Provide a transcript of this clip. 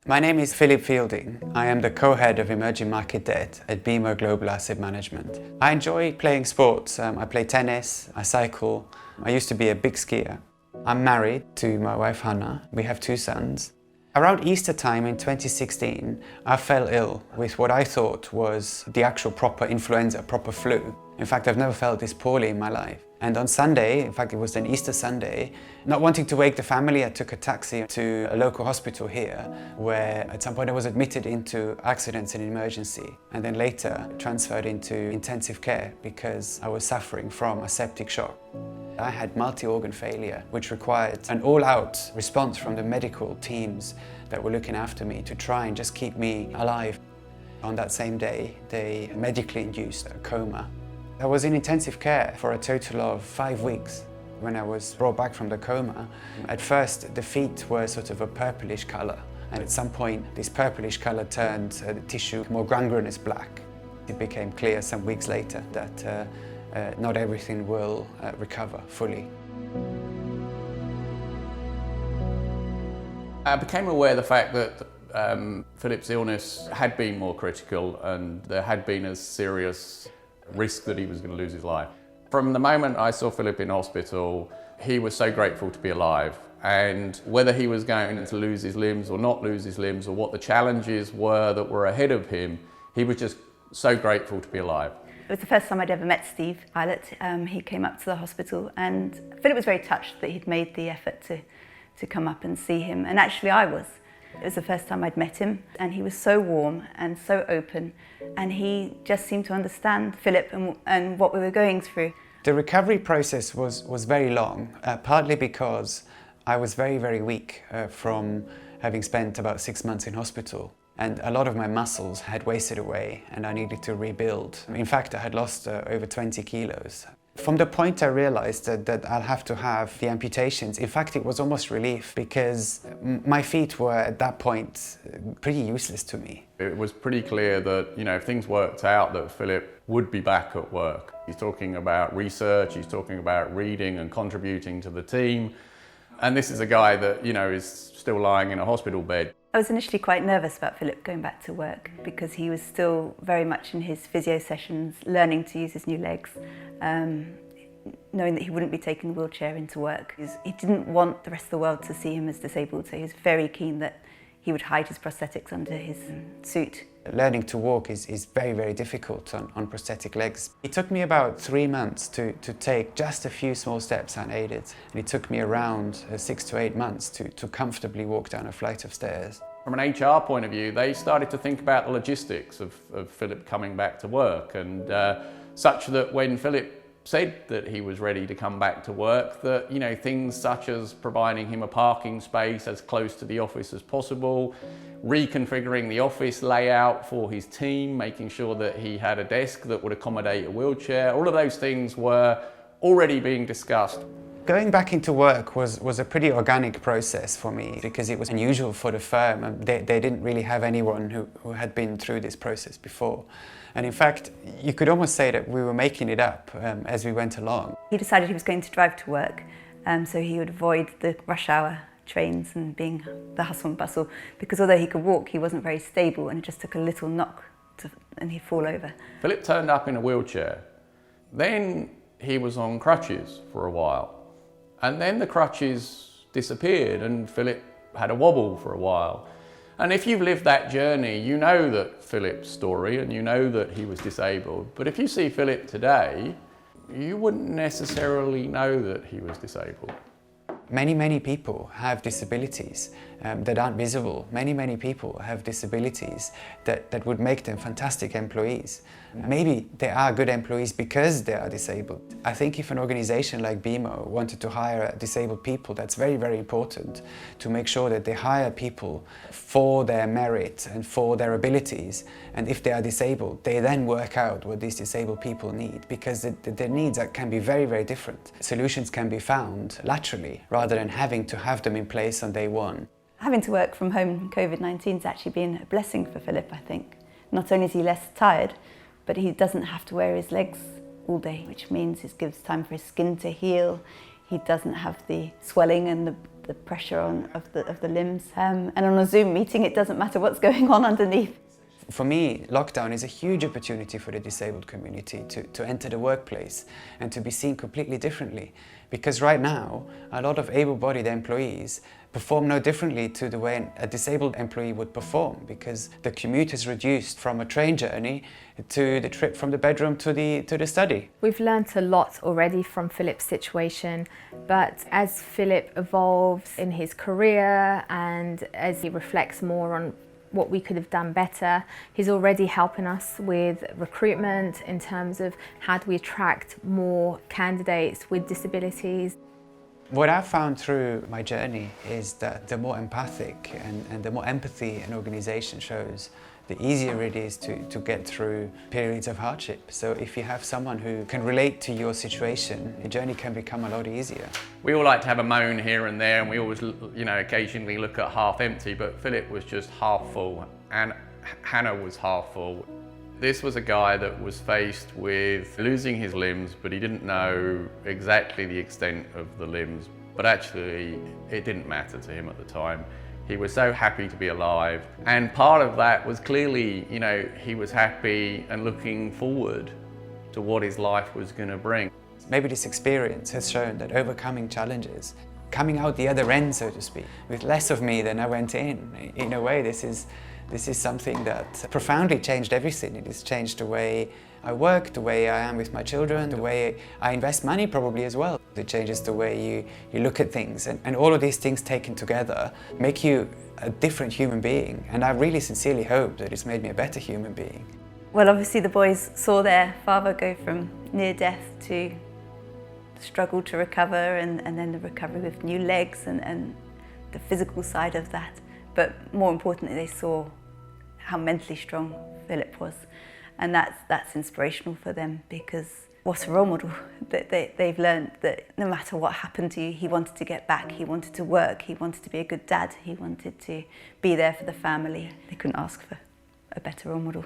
My name is Philip Fielding. I am the co-head of emerging market debt at BMO Global Asset Management. I enjoy playing sports. I play tennis, I cycle. I used to be a big skier. I'm married to my wife Hannah. We have 2 sons. Around Easter time in 2016, I fell ill with what I thought was the actual proper influenza, proper flu. In fact, I've never felt this poorly in my life. And on Sunday, in fact it was an Easter Sunday, not wanting to wake the family, I took a taxi to a local hospital here, where at some point I was admitted into accidents and emergency, and then later transferred into intensive care because I was suffering from a septic shock. I had multi-organ failure, which required an all-out response from the medical teams that were looking after me to try and just keep me alive. On that same day, they medically induced a coma. I was in intensive care for a total of 5 weeks. When I was brought back from the coma, at first the feet were sort of a purplish colour, and at some point this purplish colour turned the tissue more gangrenous black. It became clear some weeks later that not everything will recover fully. I became aware of the fact that Philip's illness had been more critical and there had been a serious risk that he was going to lose his life. From the moment I saw Philip in hospital, he was so grateful to be alive, and whether he was going to lose his limbs or not lose his limbs, or what the challenges were that were ahead of him, he was just so grateful to be alive. It was the first time I'd ever met Steve Pilot. He came up to the hospital, and Philip was very touched that he'd made the effort to come up and see him, and actually I was. It was the first time I'd met him, and he was so warm and so open, and he just seemed to understand Philip and what we were going through. The recovery process was very long, partly because I was very, very weak from having spent about 6 months in hospital. And a lot of my muscles had wasted away and I needed to rebuild. In fact, I had lost over 20 kilos. From the point I realized that I'll have to have the amputations, in fact it was almost relief, because my feet were at that point pretty useless to me. It was pretty clear that, if things worked out, that Philip would be back at work. He's talking about research, he's talking about reading and contributing to the team. And this is a guy that, is still lying in a hospital bed. I was initially quite nervous about Philip going back to work because he was still very much in his physio sessions, learning to use his new legs, knowing that he wouldn't be taking the wheelchair into work. He didn't want the rest of the world to see him as disabled, so he was very keen that he would hide his prosthetics under his suit. Learning to walk is very, very difficult on prosthetic legs. It took me about 3 months to take just a few small steps unaided. And it took me around 6 to 8 months to comfortably walk down a flight of stairs. From an HR point of view, they started to think about the logistics of Philip coming back to work, and such that when Philip said that he was ready to come back to work, that things such as providing him a parking space as close to the office as possible, reconfiguring the office layout for his team, making sure that he had a desk that would accommodate a wheelchair, all of those things were already being discussed. Going back into work was a pretty organic process for me because it was unusual for the firm, and they didn't really have anyone who had been through this process before. And in fact, you could almost say that we were making it up as we went along. He decided he was going to drive to work, so he would avoid the rush hour trains and being the hustle and bustle, because although he could walk, he wasn't very stable, and it just took a little knock and he'd fall over. Philip turned up in a wheelchair. Then he was on crutches for a while. And then the crutches disappeared and Philip had a wobble for a while. And if you've lived that journey, you know that Philip's story and you know that he was disabled. But if you see Philip today, you wouldn't necessarily know that he was disabled. Many people have disabilities that aren't visible. Many people have disabilities that would make them fantastic employees. Maybe they are good employees because they are disabled. I think if an organization like BMO wanted to hire disabled people, that's very, very important to make sure that they hire people for their merit and for their abilities. And if they are disabled, they then work out what these disabled people need, because their needs can be very, very different. Solutions can be found laterally rather than having to have them in place on day one. Having to work from home in COVID-19 has actually been a blessing for Philip, I think. Not only is he less tired, but he doesn't have to wear his legs all day, which means it gives time for his skin to heal. He doesn't have the swelling and the the pressure of the limbs. And on a Zoom meeting, it doesn't matter what's going on underneath. For me, lockdown is a huge opportunity for the disabled community to enter the workplace and to be seen completely differently. Because right now, a lot of able-bodied employees perform no differently to the way a disabled employee would perform, because the commute is reduced from a train journey to the trip from the bedroom to the study. We've learnt a lot already from Philip's situation, but as Philip evolves in his career and as he reflects more on what we could have done better, he's already helping us with recruitment in terms of how do we attract more candidates with disabilities. What I've found through my journey is that the more empathic and the more empathy an organisation shows, the easier it is to get through periods of hardship. So if you have someone who can relate to your situation, the journey can become a lot easier. We all like to have a moan here and there, and we always, occasionally look at half empty, but Philip was just half full, and Hannah was half full. This was a guy that was faced with losing his limbs, but he didn't know exactly the extent of the limbs. But actually, it didn't matter to him at the time. He was so happy to be alive. And part of that was clearly, he was happy and looking forward to what his life was going to bring. Maybe this experience has shown that overcoming challenges, coming out the other end, so to speak, with less of me than I went in a way, this is something that profoundly changed everything. It has changed the way I work, the way I am with my children, the way I invest money probably as well. It changes the way you look at things, and all of these things taken together make you a different human being, and I really sincerely hope that it's made me a better human being. Well, obviously the boys saw their father go from near death to struggle to recover, and then the recovery with new legs and the physical side of that. But more importantly, they saw how mentally strong Philip was, and that's inspirational for them, because what a role model. That they've learned that no matter what happened to you, he wanted to get back, he wanted to work, he wanted to be a good dad, he wanted to be there for the family. They couldn't ask for a better role model.